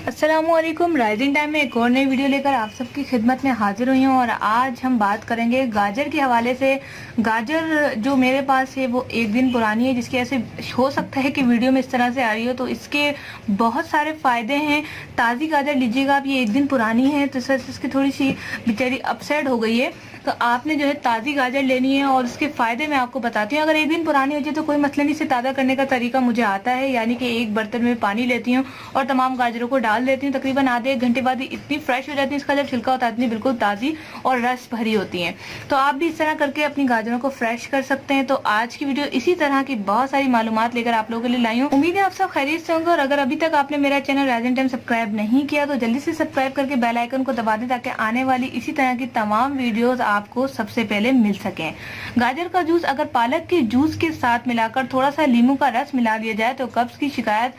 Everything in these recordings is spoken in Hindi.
अस्सलामुअलैकुम। राइजिंग टाइम में एक और नई वीडियो लेकर आप सबकी खिदमत में हाजिर हुई हूँ और आज हम बात करेंगे गाजर के हवाले से। गाजर जो मेरे पास है वो एक दिन पुरानी है, जिसकी ऐसे हो सकता है कि वीडियो में इस तरह से आ रही हो, तो इसके बहुत सारे फ़ायदे हैं। ताज़ी गाजर लीजिएगा आप, ये एक दिन पुरानी है तो इस वजह से इसकी थोड़ी सी बेचारी अपसेट हो गई है, तो आपने जो है ताज़ी गाजर लेनी है और उसके फ़ायदे मैं आपको बताती हूँ। अगर एक दिन पुरानी हो जाए तो कोई मसला नहीं, इसे ताज़ा करने का तरीका मुझे आता है। यानी कि एक बर्तन में पानी लेती हूँ और तमाम गाजरों को डाल देती हूँ। तकरीबन आधे एक घंटे बाद इतनी फ्रेश हो जाती है, इसका जब छिलका होता है इतनी बिल्कुल ताज़ी और रस भरी होती हैं। तो आप भी इस तरह करके अपनी गाजरों को फ्रेश कर सकते हैं। तो आज की वीडियो इसी तरह की बहुत सारी मालूमात लेकर आप लोगों के लिए लाई हूँ। उम्मीद है आप सब खैरियत से होंगे और अगर अभी तक आपने मेरा चैनल राइजिंग टाइम सब्सक्राइब नहीं किया तो जल्दी से सब्सक्राइब करके बेल आइकन को दबा दें, ताकि आने वाली इसी तरह की तमाम वीडियोस आपको सबसे पहले मिल सकें। गाजर का जूस अगर पालक के जूस के साथ मिलाकर थोड़ा सा नींबू का रस मिला दिया जाए तो कब्ज की शिकायत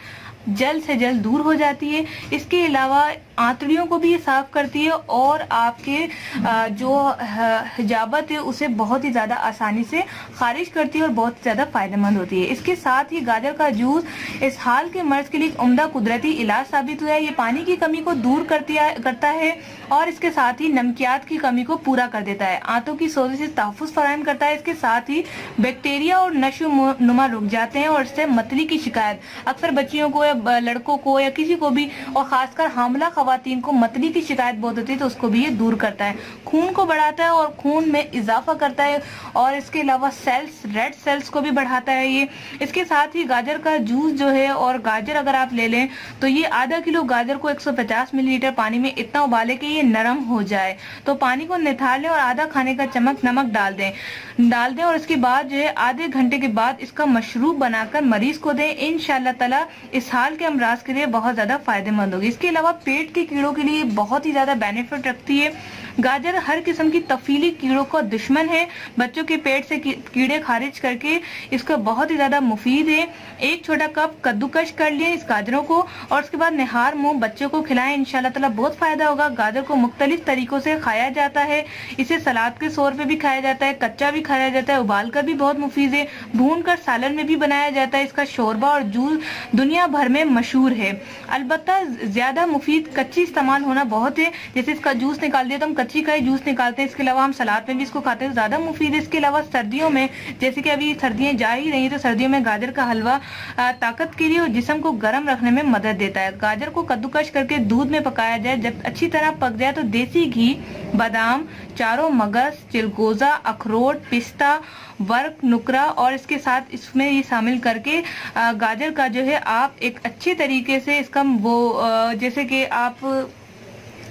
जल्द से जल्द दूर हो जाती है। इसके अलावा आंतड़ियों को भी ये साफ करती है और आपके जो हिजाबत है उसे बहुत ही ज़्यादा आसानी से खारिज करती है और बहुत ज़्यादा फायदेमंद होती है। इसके साथ ही गाजर का जूस इस हाल के मर्ज के लिए एक उम्दा कुदरती इलाज साबित हुआ है। ये पानी की कमी को दूर करता है और इसके साथ ही नमकियात की कमी को पूरा कर देता है। आंतों की सोजे से तहफ़्फ़ुज़ फराहम करता है। इसके साथ ही बैक्टीरिया और नशो नुमा रुक जाते हैं और इससे मतली की शिकायत अक्सर बच्चियों को या लड़कों को या किसी को भी, और खासकर हामला खवातीन को मतली की शिकायत बहुत होती है, तो उसको भी ये दूर करता है। खून को बढ़ाता है और खून में इजाफा करता है और इसके अलावा सेल्स, रेड सेल्स को भी बढ़ाता है ये। इसके साथ ही गाजर का जूस जो है, और गाजर अगर आप ले लें तो ये आधा किलो गाजर को 150 मिलीलीटर पानी में इतना उबाले कि ये नरम हो जाए, तो पानी को निथार लें और आधा खाने का चम्मच नमक डाल दें और इसके बाद जो है आधे घंटे के बाद इसका मशरूब बनाकर मरीज को दें। इंशाअल्लाह ताला इस हाल के अमराज के लिए बहुत ज्यादा फायदेमंद होगी। इसके अलावा पेट के कीड़ों के लिए बहुत ही ज्यादा बेनिफिट रखती है। गाजर हर किस्म की तफीली कीड़ों का दुश्मन है। बच्चों के पेट से कीड़े खारिज करके इसका बहुत ही ज्यादा मुफीद है। एक छोटा कप कद्दूकश कर लिए इस गाजरों को और उसके बाद निहार मुंह बच्चों को खिलाएं, इंशाल्लाह ताला बहुत फायदा होगा। गाजर को मुख्तलिफ तरीकों से खाया जाता है। इसे सलाद के तौर पे भी खाया जाता है, कच्चा भी खाया जाता है, उबाल कर भी बहुत मुफीद है, भून कर सालन में भी बनाया जाता है। इसका शोरबा और जूस दुनिया भर में मशहूर है। अलबत्ता ज्यादा मुफीद कच्ची इस्तेमाल होना बहुत है। जैसे इसका जूस निकाल दिया तो हम कच्ची का ही जूस निकालते हैं। इसके अलावा हम सलाद में भी इसको खाते हैं, ज्यादा मुफीद है। इसके अलावा सर्दियों में, जैसे कि अभी सर्दियां जा ही रही, तो सर्दियों में गाजर का हलवा ताकत के लिए और जिस्म को गर्म रखने में मदद देता है। गाजर को कद्दूकश करके दूध में पकाया जाए, जब अच्छी तरह पक जाए तो देसी घी, बादाम, चारों मगज, चिलगोजा, अखरोट, पिस्ता, वर्क, नुकरा और इसके साथ इसमें ये शामिल करके गाजर का जो है आप एक अच्छे तरीके से इसका जैसे कि आप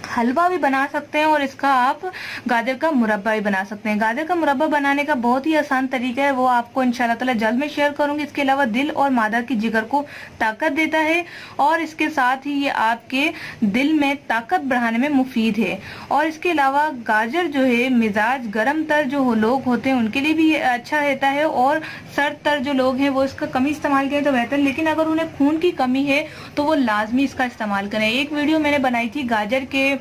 हलवा भी बना सकते हैं और इसका आप गाजर का मुरब्बा भी बना सकते हैं। गाजर का मुरब्बा बनाने का बहुत ही आसान तरीका है, वो आपको इंशाल्लाह ताला जल्द में शेयर करूंगी। इसके अलावा दिल और मादा की जिगर को ताकत देता है और इसके साथ ही ये आपके दिल में ताकत बढ़ाने में मुफीद है। और इसके अलावा गाजर जो है मिजाज गर्म तर जो लोग होते हैं उनके लिए भी ये अच्छा रहता है, और सर्द तर जो लोग हैं वो इसका कमी इस्तेमाल करें तो बेहतर, लेकिन अगर उन्हें खून की कमी है तो वो लाजमी इसका इस्तेमाल करें। एक वीडियो मैंने बनाई थी गाजर के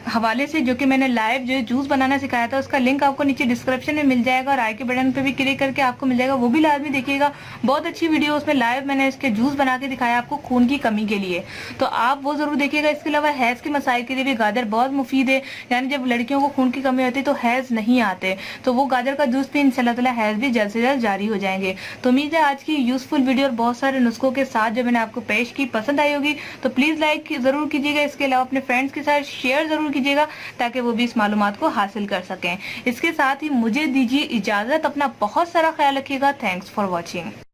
हवाले से, जो कि मैंने लाइव जो जूस बनाना सिखाया था, उसका लिंक आपको नीचे डिस्क्रिप्शन में मिल जाएगा और आई के बटन पे भी क्लिक करके आपको मिल जाएगा, वो भी लाजमी देखिएगा। बहुत अच्छी वीडियो, उसमें लाइव मैंने इसके जूस बना के दिखाया आपको खून की कमी के लिए, तो आप वो जरूर देखिएगा। इसके अलावा हैज के मसाइल के लिए भी गाजर बहुत मुफीद है। यानी जब लड़कियों को खून की कमी होती है तो हैज नहीं आते, तो वो गाजर का जूस भी इंशाल्लाह ताला हैज भी जल्द से जल्द जारी हो जाएंगे। तो उम्मीद है आज की यूजफुल वीडियो और बहुत सारे नुस्खों के साथ जो मैंने आपको पेश की पसंद आई होगी, तो प्लीज लाइक जरूर कीजिएगा। इसके अलावा अपने फ्रेंड्स के साथ शेयर जरूर कीजिएगा ताकि वो भी इस मालूमात को हासिल कर सकें। इसके साथ ही मुझे दीजिए इजाजत, अपना बहुत सारा ख्याल रखिएगा। Thanks for watching.